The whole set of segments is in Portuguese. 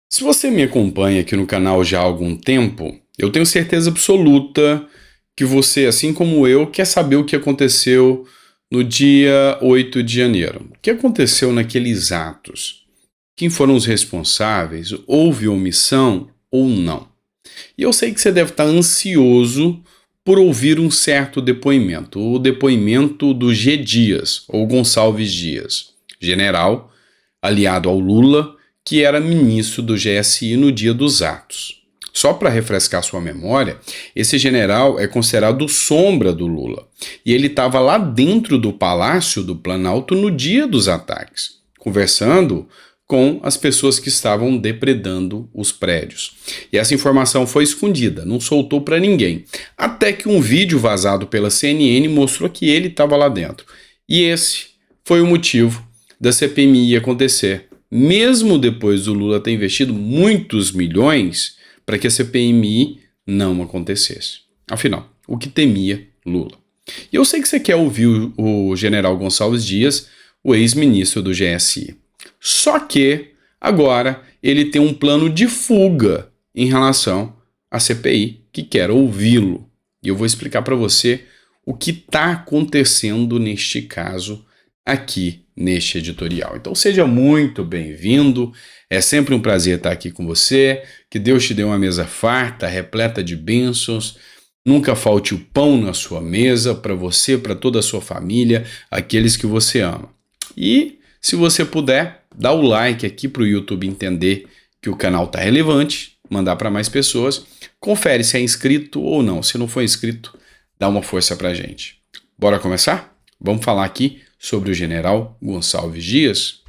Se você me acompanha aqui no canal já há algum tempo, eu tenho certeza absoluta que você, assim como eu, quer saber o que aconteceu no dia 8 de janeiro. O que aconteceu naqueles atos? Quem foram os responsáveis? Houve omissão ou não? E eu sei que você deve estar ansioso por ouvir um certo depoimento, o depoimento do G. Dias, ou Gonçalves Dias, general aliado ao Lula, que era ministro do GSI no dia dos atos. Só para refrescar sua memória, esse general é considerado sombra do Lula. E ele estava lá dentro do Palácio do Planalto no dia dos ataques, conversando com as pessoas que estavam depredando os prédios. E essa informação foi escondida, não soltou para ninguém. Até que um vídeo vazado pela CNN mostrou que ele estava lá dentro. E esse foi o motivo da CPMI acontecer, mesmo depois do Lula ter investido muitos milhões para que a CPMI não acontecesse. Afinal, o que temia Lula? E eu sei que você quer ouvir o general Gonçalves Dias, o ex-ministro do GSI. Só que agora ele tem um plano de fuga em relação à CPI, que quer ouvi-lo. E eu vou explicar para você o que está acontecendo neste caso aqui neste editorial. Então seja muito bem-vindo, é sempre um prazer estar aqui com você, que Deus te dê uma mesa farta, repleta de bênçãos, nunca falte o pão na sua mesa, para você, para toda a sua família, aqueles que você ama. E se você puder, dá o like aqui para o YouTube entender que o canal está relevante, mandar para mais pessoas, confere se é inscrito ou não, se não for inscrito, dá uma força para a gente. Bora começar? Vamos falar aqui sobre o general Gonçalves Dias.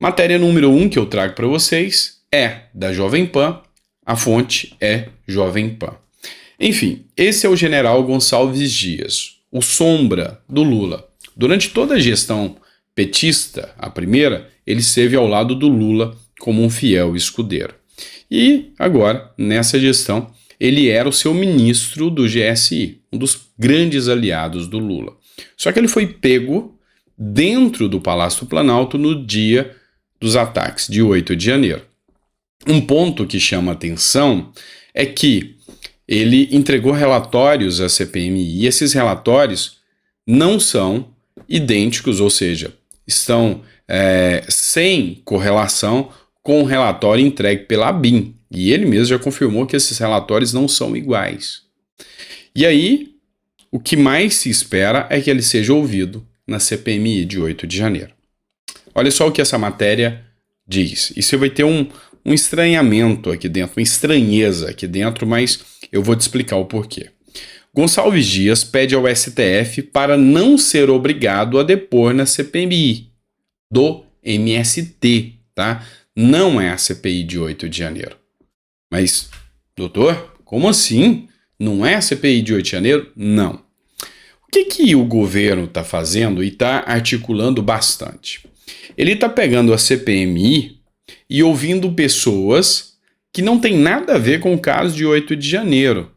Matéria número 1 que eu trago para vocês é da Jovem Pan, a fonte é Jovem Pan. Enfim, esse é o general Gonçalves Dias, o sombra do Lula. Durante toda a gestão petista, a primeira, ele esteve ao lado do Lula como um fiel escudeiro. E agora, nessa gestão, ele era o seu ministro do GSI, um dos grandes aliados do Lula. Só que ele foi pego dentro do Palácio do Planalto no dia dos ataques de 8 de janeiro. Um ponto que chama atenção é que ele entregou relatórios à CPMI e esses relatórios não são idênticos, ou seja, estão sem correlação com o relatório entregue pela ABIN. E ele mesmo já confirmou que esses relatórios não são iguais. E aí, o que mais se espera é que ele seja ouvido na CPMI de 8 de janeiro. Olha só o que essa matéria diz. E você vai ter um estranhamento aqui dentro, uma estranheza aqui dentro, mas eu vou te explicar o porquê. Gonçalves Dias pede ao STF para não ser obrigado a depor na CPMI do MST, tá? Não é a CPI de 8 de janeiro. Mas, doutor, como assim? Não é a CPI de 8 de janeiro? Não. O que o governo está fazendo e está articulando bastante? Ele está pegando a CPMI e ouvindo pessoas que não tem nada a ver com o caso de 8 de janeiro,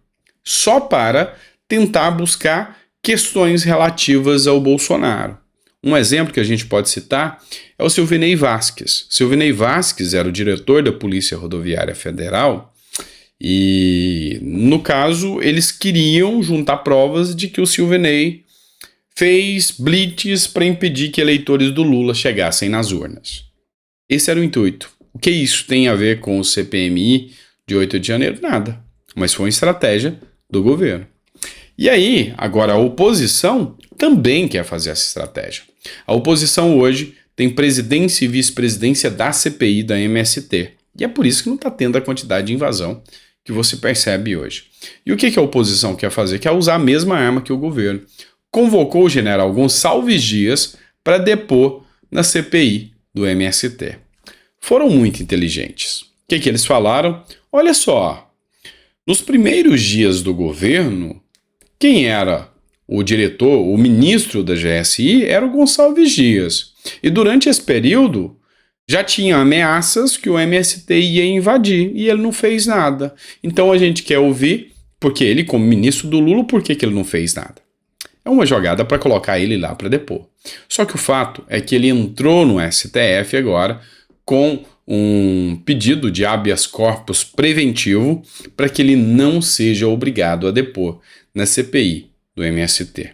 só para tentar buscar questões relativas ao Bolsonaro. Um exemplo que a gente pode citar é o Silvinei Vasquez. Silvinei Vasquez era o diretor da Polícia Rodoviária Federal e, no caso, eles queriam juntar provas de que o Silvinei fez blitz para impedir que eleitores do Lula chegassem nas urnas. Esse era o intuito. O que isso tem a ver com o CPMI de 8 de janeiro? Nada. Mas foi uma estratégia do governo. E aí, agora a oposição também quer fazer essa estratégia. A oposição hoje tem presidência e vice-presidência da CPI da MST. E é por isso que não está tendo a quantidade de invasão que você percebe hoje. E o que a oposição quer fazer? Quer usar a mesma arma que o governo. Convocou o general Gonçalves Dias para depor na CPI do MST. Foram muito inteligentes. O que eles falaram? Olha só, nos primeiros dias do governo, quem era o diretor, o ministro da GSI, era o Gonçalves Dias. E durante esse período, já tinha ameaças que o MST ia invadir e ele não fez nada. Então a gente quer ouvir, porque ele, como ministro do Lula, por que ele não fez nada? É uma jogada para colocar ele lá para depor. Só que o fato é que ele entrou no STF agora com um pedido de habeas corpus preventivo para que ele não seja obrigado a depor na CPI do MST.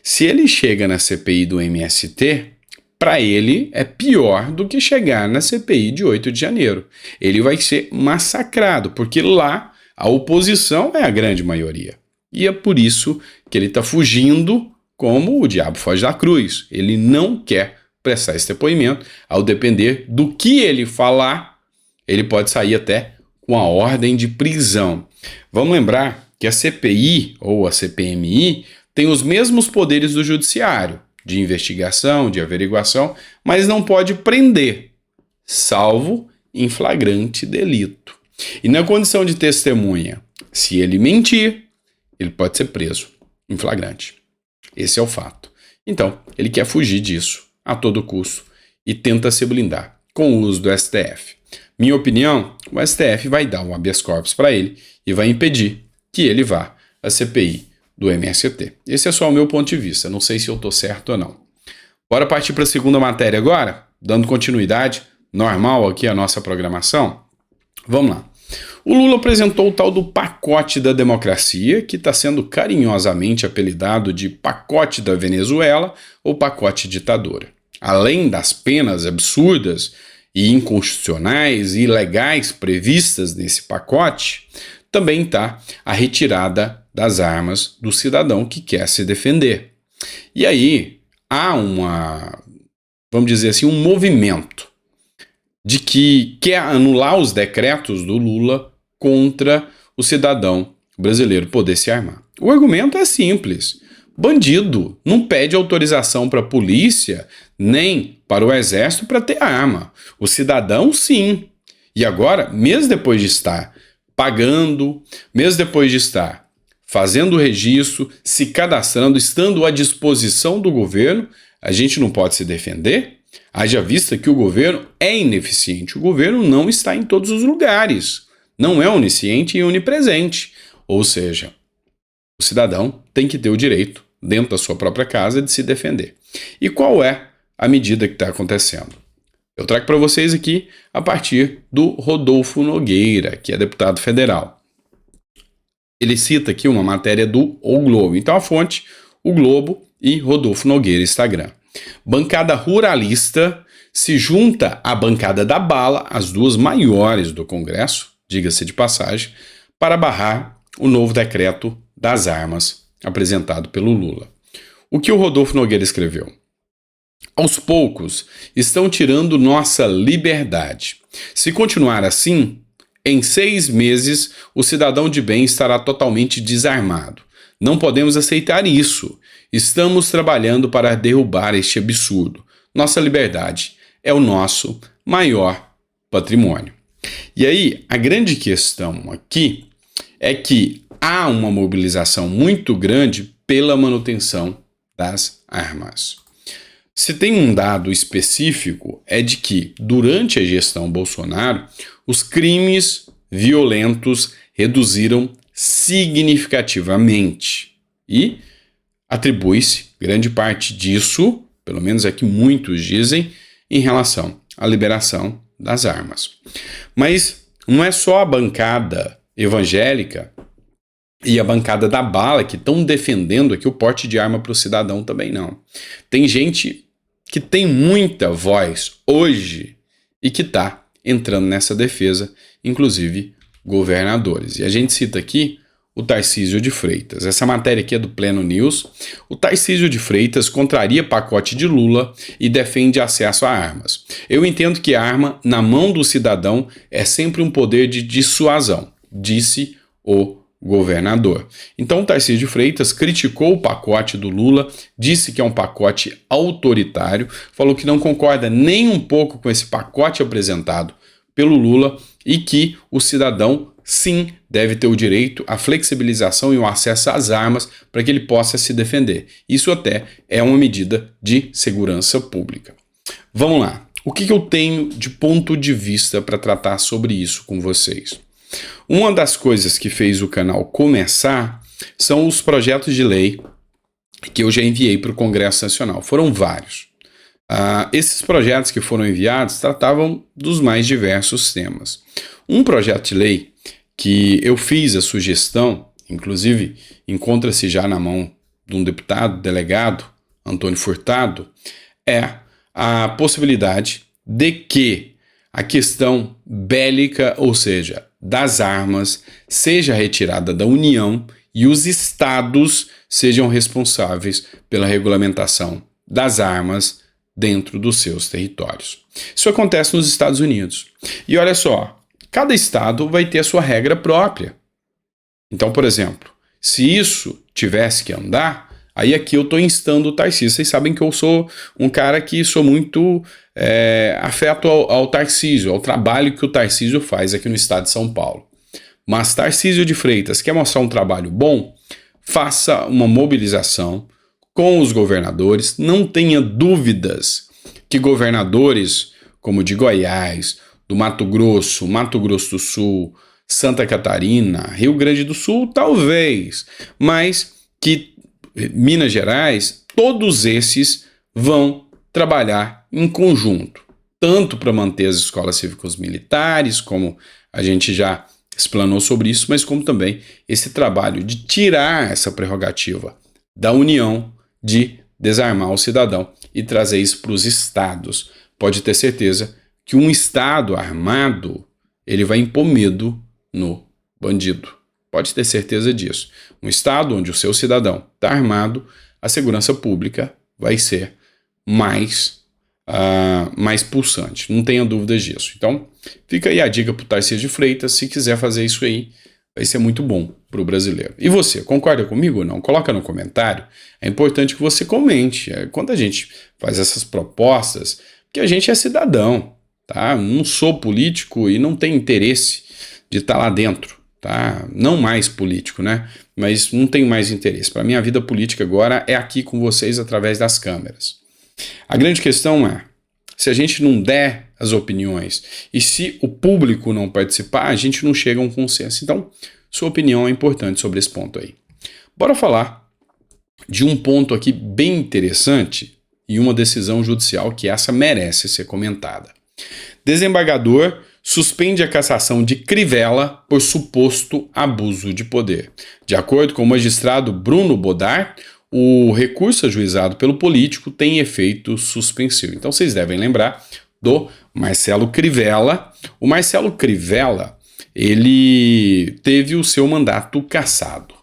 Se ele chega na CPI do MST, para ele é pior do que chegar na CPI de 8 de janeiro. Ele vai ser massacrado, porque lá a oposição é a grande maioria. E é por isso que ele está fugindo como o diabo foge da cruz. Ele não quer prestar esse depoimento. Ao depender do que ele falar, ele pode sair até com a ordem de prisão. Vamos lembrar que a CPI ou a CPMI tem os mesmos poderes do judiciário, de investigação, de averiguação, mas não pode prender, salvo em flagrante delito. E na condição de testemunha, se ele mentir, ele pode ser preso em flagrante. Esse é o fato. Então, ele quer fugir disso a todo custo e tenta se blindar com o uso do STF. Minha opinião, o STF vai dar um habeas corpus para ele e vai impedir que ele vá à CPI do MST. Esse é só o meu ponto de vista, não sei se eu estou certo ou não. Bora partir para a segunda matéria agora, dando continuidade normal aqui à nossa programação? Vamos lá. O Lula apresentou o tal do pacote da democracia, que está sendo carinhosamente apelidado de pacote da Venezuela ou pacote ditadura. Além das penas absurdas e inconstitucionais e ilegais previstas nesse pacote, também está a retirada das armas do cidadão que quer se defender. E aí há vamos dizer assim, um movimento de que quer anular os decretos do Lula contra o cidadão brasileiro poder se armar. O argumento é simples. Bandido não pede autorização para a polícia nem para o exército para ter arma. O cidadão, sim. E agora, mesmo depois de estar pagando, mesmo depois de estar fazendo o registro, se cadastrando, estando à disposição do governo, a gente não pode se defender? Haja vista que o governo é ineficiente. O governo não está em todos os lugares. Não é onisciente e onipresente. Ou seja, o cidadão tem que ter o direito, dentro da sua própria casa, de se defender. E qual é a medida que está acontecendo? Eu trago para vocês aqui a partir do Rodolfo Nogueira, que é deputado federal. Ele cita aqui uma matéria do O Globo. Então a fonte, O Globo e Rodolfo Nogueira, Instagram. Bancada ruralista se junta à bancada da bala, as duas maiores do Congresso, diga-se de passagem, para barrar o novo decreto das armas apresentado pelo Lula. O que o Rodolfo Nogueira escreveu? Aos poucos, estão tirando nossa liberdade. Se continuar assim, em 6 meses, o cidadão de bem estará totalmente desarmado. Não podemos aceitar isso. Estamos trabalhando para derrubar este absurdo. Nossa liberdade é o nosso maior patrimônio. E aí, a grande questão aqui é que há uma mobilização muito grande pela manutenção das armas. Se tem um dado específico, é de que, durante a gestão Bolsonaro, os crimes violentos reduziram significativamente. E atribui-se grande parte disso, pelo menos é que muitos dizem, em relação à liberação das armas. Mas não é só a bancada evangélica e a bancada da bala que estão defendendo aqui o porte de arma para o cidadão também, não. Tem gente que tem muita voz hoje e que está entrando nessa defesa, inclusive governadores. E a gente cita aqui o Tarcísio de Freitas. Essa matéria aqui é do Pleno News. O Tarcísio de Freitas contraria pacote de Lula e defende acesso a armas. Eu entendo que a arma na mão do cidadão é sempre um poder de dissuasão, disse o governador. Então, Tarcísio de Freitas criticou o pacote do Lula, disse que é um pacote autoritário, falou que não concorda nem um pouco com esse pacote apresentado pelo Lula e que o cidadão, sim, deve ter o direito à flexibilização e o acesso às armas para que ele possa se defender. Isso até é uma medida de segurança pública. Vamos lá. O que eu tenho de ponto de vista para tratar sobre isso com vocês? Uma das coisas que fez o canal começar são os projetos de lei que eu já enviei para o Congresso Nacional. Foram vários. Esses projetos que foram enviados tratavam dos mais diversos temas. Um projeto de lei que eu fiz a sugestão, inclusive encontra-se já na mão de um deputado, delegado, Antônio Furtado, é a possibilidade de que a questão bélica, ou seja, das armas, seja retirada da União e os estados sejam responsáveis pela regulamentação das armas dentro dos seus territórios. Isso acontece nos Estados Unidos. E olha só, cada estado vai ter a sua regra própria. Então, por exemplo, se isso tivesse que andar, aí aqui eu estou instando o Tarcísio. Vocês sabem que eu sou um cara que sou muito afeto ao Tarcísio, ao trabalho que o Tarcísio faz aqui no estado de São Paulo. Mas Tarcísio de Freitas quer mostrar um trabalho bom? Faça uma mobilização com os governadores. Não tenha dúvidas que governadores como o de Goiás, do Mato Grosso do Sul, Santa Catarina, Rio Grande do Sul, talvez, mas que Minas Gerais, todos esses vão trabalhar em conjunto, tanto para manter as escolas cívicos militares, como a gente já explanou sobre isso, mas como também esse trabalho de tirar essa prerrogativa da União de desarmar o cidadão e trazer isso para os estados. Pode ter certeza que um estado armado, ele vai impor medo no bandido. Pode ter certeza disso. Um estado onde o seu cidadão está armado, a segurança pública vai ser mais pulsante. Não tenha dúvidas disso. Então, fica aí a dica para o Tarcísio de Freitas. Se quiser fazer isso aí, vai ser muito bom para o brasileiro. E você, concorda comigo ou não? Coloca no comentário. É importante que você comente. Quando a gente faz essas propostas, porque a gente é cidadão, tá? Não sou político e não tenho interesse de estar lá dentro, tá? Não mais político, né? Mas não tenho mais interesse. Para mim, a vida política agora é aqui com vocês através das câmeras. A grande questão é, se a gente não der as opiniões e se o público não participar, a gente não chega a um consenso. Então, sua opinião é importante sobre esse ponto aí. Bora falar de um ponto aqui bem interessante e uma decisão judicial que essa merece ser comentada. Desembargador suspende a cassação de Crivella por suposto abuso de poder. De acordo com o magistrado Bruno Bodar, o recurso ajuizado pelo político tem efeito suspensivo. Então vocês devem lembrar do Marcelo Crivella. O Marcelo Crivella, ele teve o seu mandato cassado.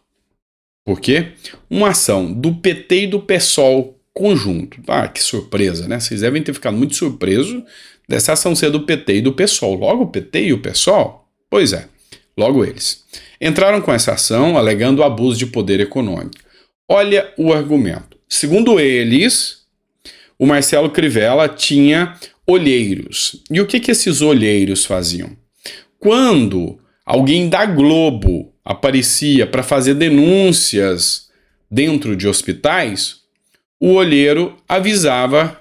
Por quê? Uma ação do PT e do PSOL conjunto. Que surpresa, né? Vocês devem ter ficado muito surpresos dessa ação ser do PT e do PSOL. Logo o PT e o PSOL? Pois é, logo eles. Entraram com essa ação alegando abuso de poder econômico. Olha o argumento. Segundo eles, o Marcelo Crivella tinha olheiros. E o que esses olheiros faziam? Quando alguém da Globo aparecia para fazer denúncias dentro de hospitais, o olheiro avisava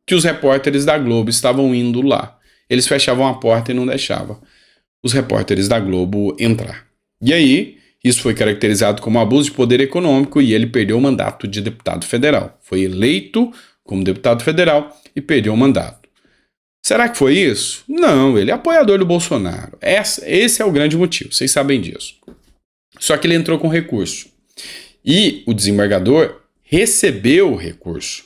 que os repórteres da Globo estavam indo lá. Eles fechavam a porta e não deixavam os repórteres da Globo entrar. E aí, isso foi caracterizado como abuso de poder econômico e ele perdeu o mandato de deputado federal. Foi eleito como deputado federal e perdeu o mandato. Será que foi isso? Não, ele é apoiador do Bolsonaro. Esse é o grande motivo, vocês sabem disso. Só que ele entrou com recurso. E o desembargador recebeu o recurso.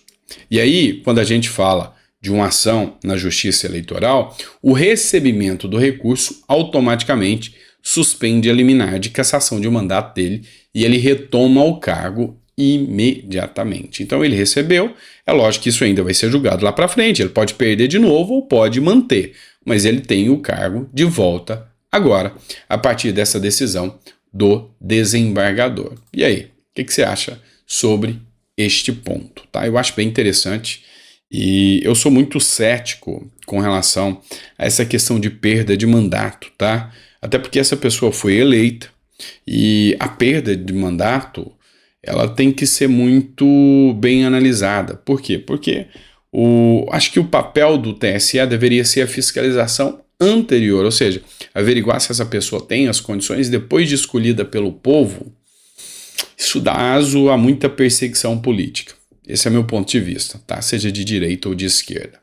E aí, quando a gente fala de uma ação na Justiça Eleitoral, o recebimento do recurso automaticamente suspende a liminar de cassação de mandato dele e ele retoma o cargo imediatamente. Então ele recebeu, é lógico que isso ainda vai ser julgado lá para frente, ele pode perder de novo ou pode manter, mas ele tem o cargo de volta agora, a partir dessa decisão do desembargador. E aí, o que você acha sobre este ponto? Tá? Eu acho bem interessante e eu sou muito cético com relação a essa questão de perda de mandato, tá? Até porque essa pessoa foi eleita e a perda de mandato ela tem que ser muito bem analisada. Por quê? Porque acho que o papel do TSE deveria ser a fiscalização anterior, ou seja, averiguar se essa pessoa tem as condições depois de escolhida pelo povo. Isso dá aso a muita perseguição política. Esse é meu ponto de vista, tá? Seja de direita ou de esquerda.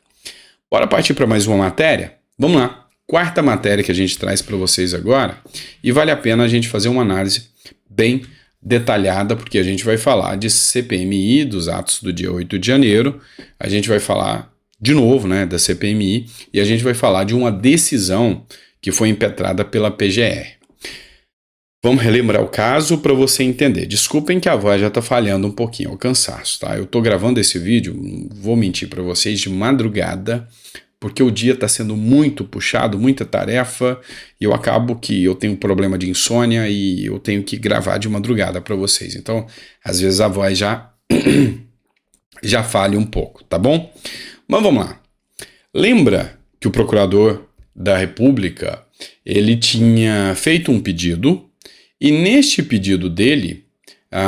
Bora partir para mais uma matéria? Vamos lá. Quarta matéria que a gente traz para vocês agora, e vale a pena a gente fazer uma análise bem detalhada, porque a gente vai falar de CPMI, dos atos do dia 8 de janeiro, a gente vai falar de novo, né, da CPMI, e a gente vai falar de uma decisão que foi impetrada pela PGR. Vamos relembrar o caso para você entender. Desculpem que a voz já está falhando um pouquinho, o cansaço, tá? Eu estou gravando esse vídeo, não vou mentir para vocês, de madrugada, porque o dia está sendo muito puxado, muita tarefa, e eu acabo que eu tenho problema de insônia e eu tenho que gravar de madrugada para vocês. Então, às vezes a voz já já falha um pouco, tá bom? Mas vamos lá. Lembra que o procurador da República, ele tinha feito um pedido, e neste pedido dele,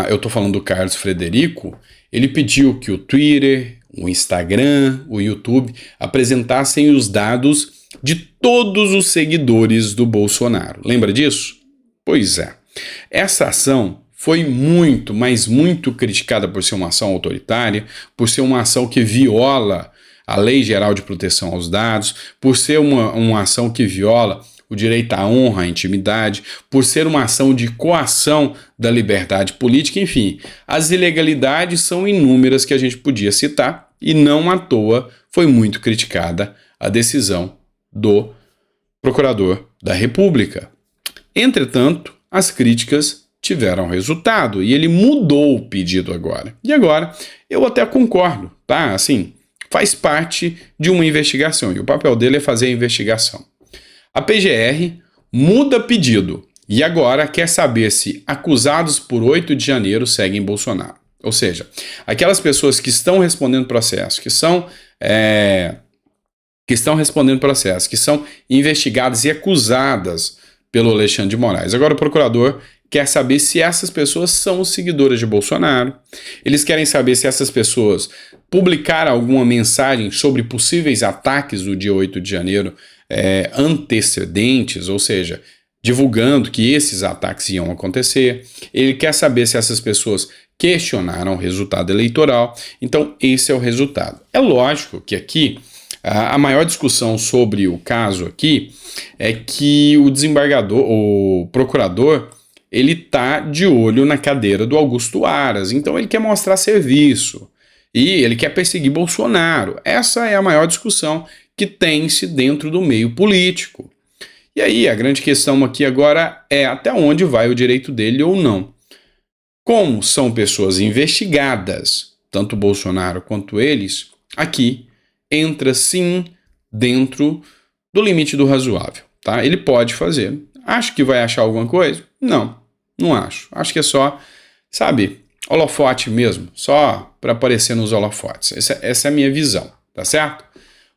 eu estou falando do Carlos Frederico, ele pediu que o Twitter, o Instagram, o YouTube apresentassem os dados de todos os seguidores do Bolsonaro. Lembra disso? Pois é. Essa ação foi muito, mas muito criticada por ser uma ação autoritária, por ser uma ação que viola a Lei Geral de Proteção aos Dados, por ser uma ação que viola o direito à honra, à intimidade, por ser uma ação de coação da liberdade política, enfim, as ilegalidades são inúmeras que a gente podia citar, e não à toa foi muito criticada a decisão do procurador da República. Entretanto, as críticas tiveram resultado e ele mudou o pedido agora. E agora, eu até concordo, tá? Assim, faz parte de uma investigação e o papel dele é fazer a investigação. A PGR muda pedido e agora quer saber se acusados por 8 de janeiro seguem Bolsonaro. Ou seja, aquelas pessoas que estão respondendo processo, que são investigadas e acusadas pelo Alexandre de Moraes. Agora o procurador quer saber se essas pessoas são seguidoras de Bolsonaro. Eles querem saber se essas pessoas publicaram alguma mensagem sobre possíveis ataques do dia 8 de janeiro antecedentes, ou seja, divulgando que esses ataques iam acontecer. Ele quer saber se essas pessoas questionaram o resultado eleitoral. Então, esse é o resultado. É lógico que aqui a maior discussão sobre o caso aqui é que o desembargador, o procurador, ele tá de olho na cadeira do Augusto Aras, então ele quer mostrar serviço e ele quer perseguir Bolsonaro. Essa é a maior discussão que tem-se dentro do meio político. E aí a grande questão aqui agora é até onde vai o direito dele ou não. Como são pessoas investigadas, tanto Bolsonaro quanto eles, aqui entra sim dentro do limite do razoável, tá? Ele pode fazer. Acho que vai achar alguma coisa? Não acho. Acho que é só, sabe, holofote mesmo, só para aparecer nos holofotes. Essa é a minha visão, tá certo?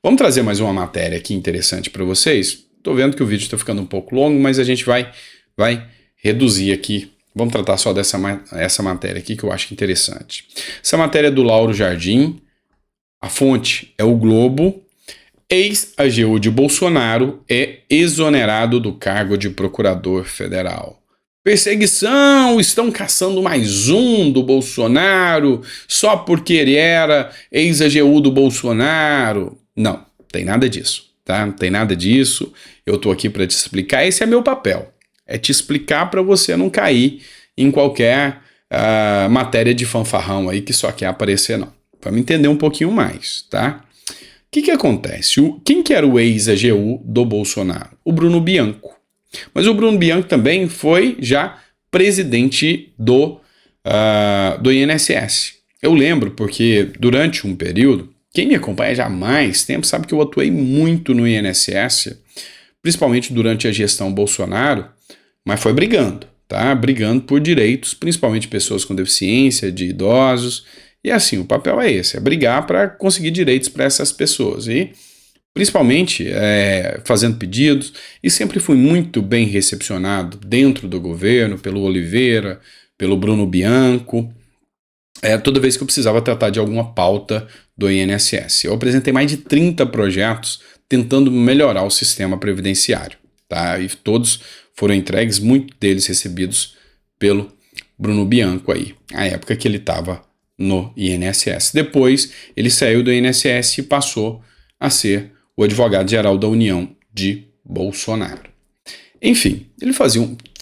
Vamos trazer mais uma matéria aqui interessante para vocês. Tô vendo que o vídeo está ficando um pouco longo, mas a gente vai reduzir aqui. Vamos tratar só essa matéria aqui que eu acho interessante. Essa matéria é do Lauro Jardim. A fonte é o Globo. Ex-AGU de Bolsonaro é exonerado do cargo de procurador federal. Perseguição, estão caçando mais um do Bolsonaro só porque ele era ex-AGU do Bolsonaro. Não, tem nada disso, tá? Não tem nada disso. Eu tô aqui para te explicar. Esse é meu papel. É te explicar para você não cair em qualquer matéria de fanfarrão aí que só quer aparecer, não. Vamos entender um pouquinho mais, tá? O que acontece? Quem que era o ex-AGU do Bolsonaro? O Bruno Bianco. Mas o Bruno Bianco também foi já presidente do INSS. Eu lembro porque durante um período, quem me acompanha já há mais tempo sabe que eu atuei muito no INSS, principalmente durante a gestão Bolsonaro, mas foi brigando, tá? Brigando por direitos, principalmente de pessoas com deficiência, de idosos. E assim, o papel é esse, é brigar para conseguir direitos para essas pessoas. E principalmente fazendo pedidos, e sempre fui muito bem recepcionado dentro do governo, pelo Oliveira, pelo Bruno Bianco, toda vez que eu precisava tratar de alguma pauta do INSS. Eu apresentei mais de 30 projetos tentando melhorar o sistema previdenciário, tá? E todos foram entregues, muitos deles recebidos pelo Bruno Bianco aí, a época que ele estava no INSS. Depois, ele saiu do INSS e passou a ser o advogado-geral da União de Bolsonaro. Enfim, ele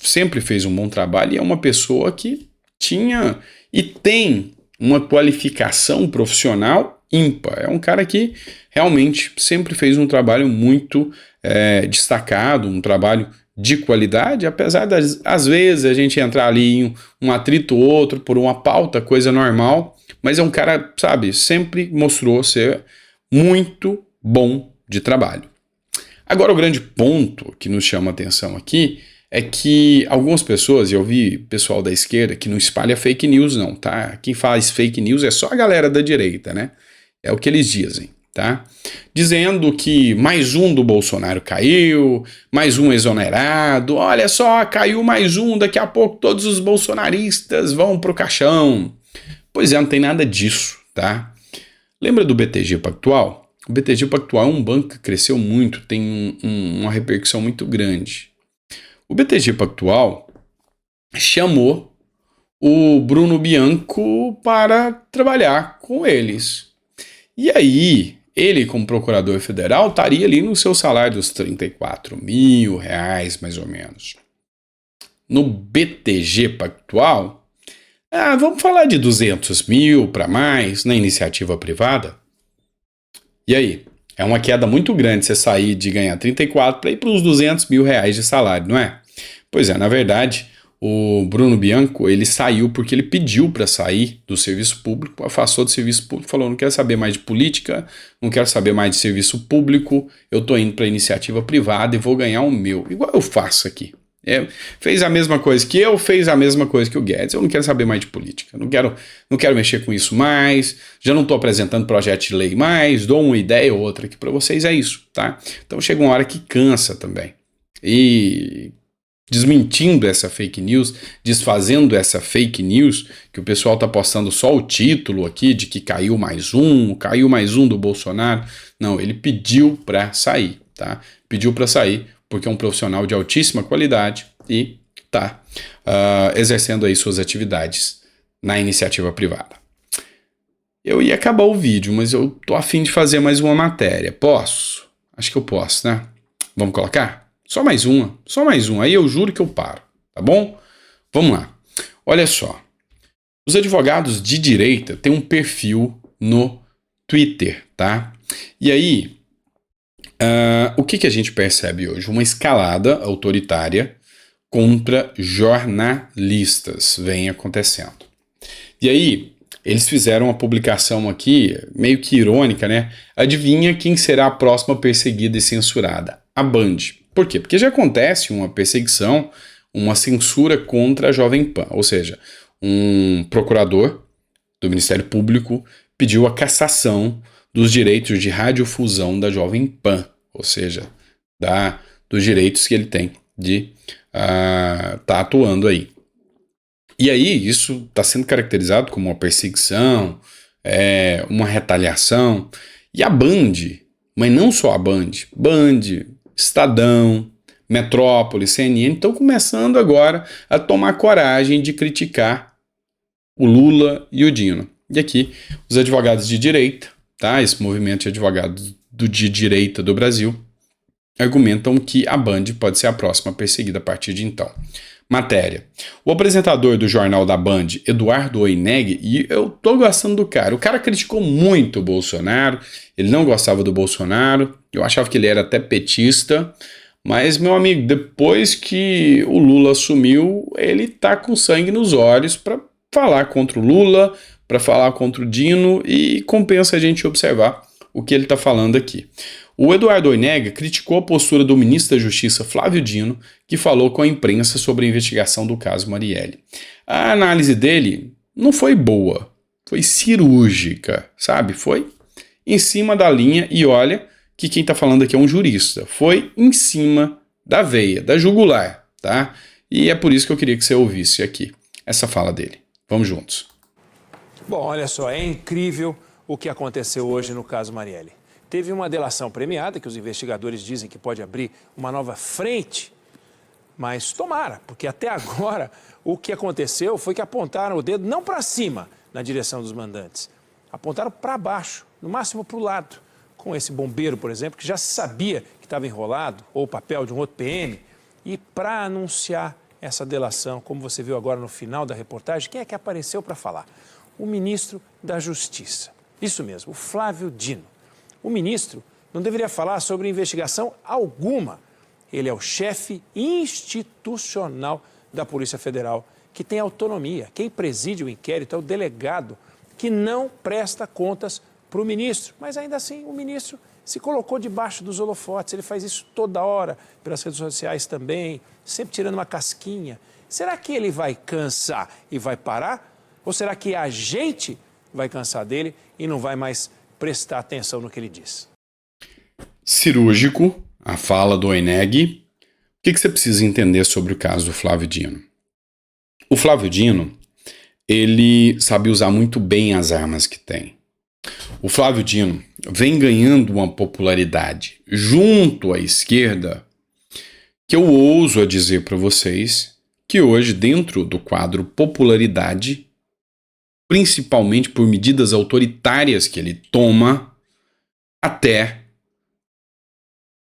sempre fez um bom trabalho e é uma pessoa que tinha e tem uma qualificação profissional ímpar. É um cara que realmente sempre fez um trabalho muito destacado, um trabalho de qualidade, apesar das, às vezes, a gente entrar ali em um atrito ou outro por uma pauta, coisa normal, mas é um cara, sabe, sempre mostrou ser muito bom de trabalho. Agora, o grande ponto que nos chama a atenção aqui é que algumas pessoas, e eu vi pessoal da esquerda que não espalha fake news não, tá? Quem faz fake news é só a galera da direita, né? É o que eles dizem, tá? Dizendo que mais um do Bolsonaro caiu, mais um exonerado, olha só, caiu mais um, daqui a pouco todos os bolsonaristas vão pro caixão. Pois é, não tem nada disso, tá? Lembra do BTG Pactual? O BTG Pactual é um banco que cresceu muito, tem uma repercussão muito grande. O BTG Pactual chamou o Bruno Bianco para trabalhar com eles. E aí, ele, como procurador federal, estaria ali no seu salário dos R$34 mil, mais ou menos. No BTG Pactual, vamos falar de 200 mil para mais na iniciativa privada. E aí? É uma queda muito grande você sair de ganhar 34 para ir para uns R$200 mil de salário, não é? Pois é, na verdade, o Bruno Bianco, ele saiu porque ele pediu para sair do serviço público, afastou do serviço público, falou, não quero saber mais de política, não quero saber mais de serviço público, eu tô indo para iniciativa privada e vou ganhar o meu, igual eu faço aqui. Fez a mesma coisa que eu, fez a mesma coisa que o Guedes. Eu não quero saber mais de política, não quero mexer com isso mais, já não estou apresentando projeto de lei mais, dou uma ideia ou outra aqui para vocês, é isso, tá? Então chega uma hora que cansa também. E desmentindo essa fake news, desfazendo essa fake news, que o pessoal tá postando só o título aqui de que caiu mais um do Bolsonaro. Não, ele pediu para sair, tá? Pediu para sair porque é um profissional de altíssima qualidade e está exercendo aí suas atividades na iniciativa privada. Eu ia acabar o vídeo, mas eu tô a fim de fazer mais uma matéria. Posso? Acho que eu posso, né? Vamos colocar? Só mais uma, aí eu juro que eu paro, tá bom? Vamos lá. Olha só, os advogados de direita têm um perfil no Twitter, tá? E aí, o que a gente percebe hoje? Uma escalada autoritária contra jornalistas vem acontecendo. E aí, eles fizeram uma publicação aqui, meio que irônica, né? Adivinha quem será a próxima perseguida e censurada? A Band. Por quê? Porque já acontece uma perseguição, uma censura contra a Jovem Pan. Ou seja, um procurador do Ministério Público pediu a cassação dos direitos de radiodifusão da Jovem Pan. Ou seja, dos direitos que ele tem de tá atuando aí. E aí, isso está sendo caracterizado como uma perseguição, uma retaliação. E a Band, mas não só a Band, Estadão, Metrópole, CNN, estão começando agora a tomar coragem de criticar o Lula e o Dino. E aqui, os advogados de direita, tá? Esse movimento de advogados de direita do Brasil, argumentam que a Band pode ser a próxima perseguida a partir de então. Matéria. O apresentador do jornal da Band, Eduardo Oineg, e eu tô gostando do cara. O cara criticou muito o Bolsonaro, ele não gostava do Bolsonaro, eu achava que ele era até petista, mas, meu amigo, depois que o Lula assumiu, ele tá com sangue nos olhos para falar contra o Lula, para falar contra o Dino, e compensa a gente observar o que ele tá falando aqui. O Eduardo Oineg criticou a postura do ministro da Justiça, Flávio Dino, que falou com a imprensa sobre a investigação do caso Marielle. A análise dele não foi boa, foi cirúrgica, sabe? Foi em cima da linha, e olha que quem está falando aqui é um jurista. Foi em cima da veia, da jugular, tá? E é por isso que eu queria que você ouvisse aqui essa fala dele. Vamos juntos. Bom, olha só, é incrível o que aconteceu hoje no caso Marielle. Teve uma delação premiada, que os investigadores dizem que pode abrir uma nova frente, mas tomara, porque até agora o que aconteceu foi que apontaram o dedo não para cima, na direção dos mandantes. Apontaram para baixo, no máximo para o lado, com esse bombeiro, por exemplo, que já sabia que estava enrolado, ou o papel de um outro PM, e para anunciar essa delação, como você viu agora no final da reportagem, quem é que apareceu para falar? O ministro da Justiça. Isso mesmo, o Flávio Dino. O ministro não deveria falar sobre investigação alguma. Ele é o chefe institucional da Polícia Federal, que tem autonomia. Quem preside o inquérito é o delegado, que não presta contas para o ministro. Mas ainda assim, o ministro se colocou debaixo dos holofotes. Ele faz isso toda hora, pelas redes sociais também, sempre tirando uma casquinha. Será que ele vai cansar e vai parar? Ou será que a gente vai cansar dele e não vai mais prestar atenção no que ele diz? Cirúrgico, a fala do OINEG. O que você precisa entender sobre o caso do Flávio Dino? O Flávio Dino, ele sabe usar muito bem as armas que tem. O Flávio Dino vem ganhando uma popularidade junto à esquerda que eu ouso a dizer para vocês que hoje, dentro do quadro popularidade, principalmente por medidas autoritárias que ele toma, até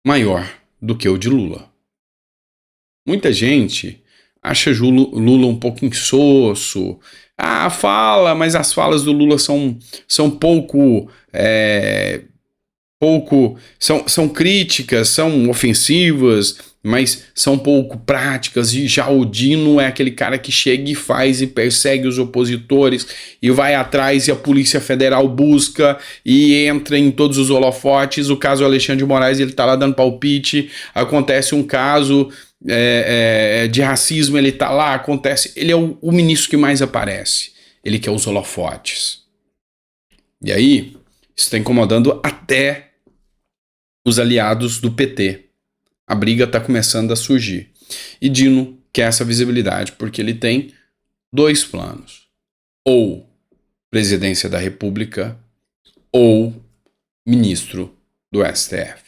maior do que o de Lula. Muita gente acha Lula um pouco insosso. Fala, mas as falas do Lula são pouco são críticas, são ofensivas, mas são pouco práticas. E já o Dino é aquele cara que chega e faz e persegue os opositores e vai atrás, e a Polícia Federal busca e entra em todos os holofotes. O caso Alexandre de Moraes, ele tá lá dando palpite, acontece um caso de racismo, ele tá lá, acontece. Ele é o ministro que mais aparece, ele quer os holofotes. E aí, isso está incomodando até os aliados do PT. A briga está começando a surgir. E Dino quer essa visibilidade porque ele tem dois planos. Ou presidência da República, ou ministro do STF.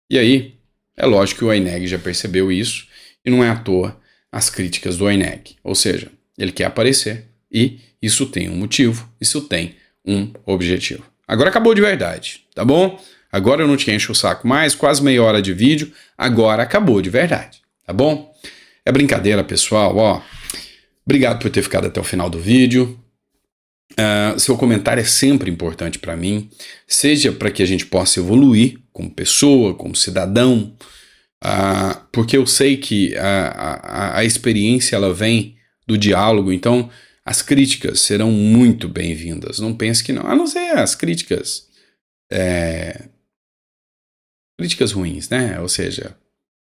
E aí, é lógico que o OINEG já percebeu isso, e não é à toa as críticas do OINEG. Ou seja, ele quer aparecer, e isso tem um motivo, isso tem um objetivo. Agora acabou de verdade, tá bom? Agora eu não te encho o saco mais, quase meia hora de vídeo, agora acabou de verdade, tá bom? É brincadeira, pessoal, ó. Obrigado por ter ficado até o final do vídeo. Seu comentário é sempre importante para mim, seja para que a gente possa evoluir como pessoa, como cidadão, porque eu sei que a experiência ela vem do diálogo, então as críticas serão muito bem-vindas. Não pense que não. A não ser as críticas ruins, né? Ou seja,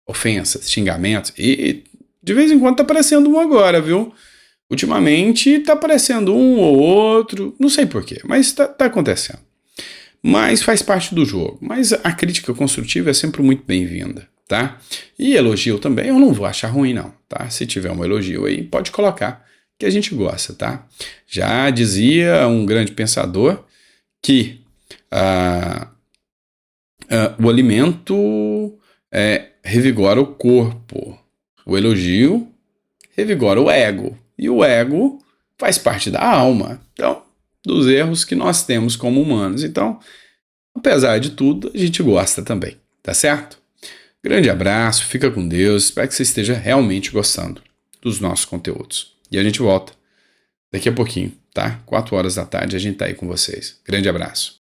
ofensas, xingamentos. E de vez em quando tá aparecendo um agora, viu? Ultimamente tá aparecendo um ou outro. Não sei porquê, mas tá acontecendo. Mas faz parte do jogo. Mas a crítica construtiva é sempre muito bem-vinda, tá? E elogio também eu não vou achar ruim, não, tá? Se tiver um elogio aí, pode colocar, que a gente gosta, tá? Já dizia um grande pensador que o alimento revigora o corpo, o elogio revigora o ego, e o ego faz parte da alma, então, dos erros que nós temos como humanos. Então, apesar de tudo, a gente gosta também, tá certo? Grande abraço, fica com Deus, espero que você esteja realmente gostando dos nossos conteúdos. E a gente volta daqui a pouquinho, tá? 4 horas da tarde a gente tá aí com vocês. Grande abraço.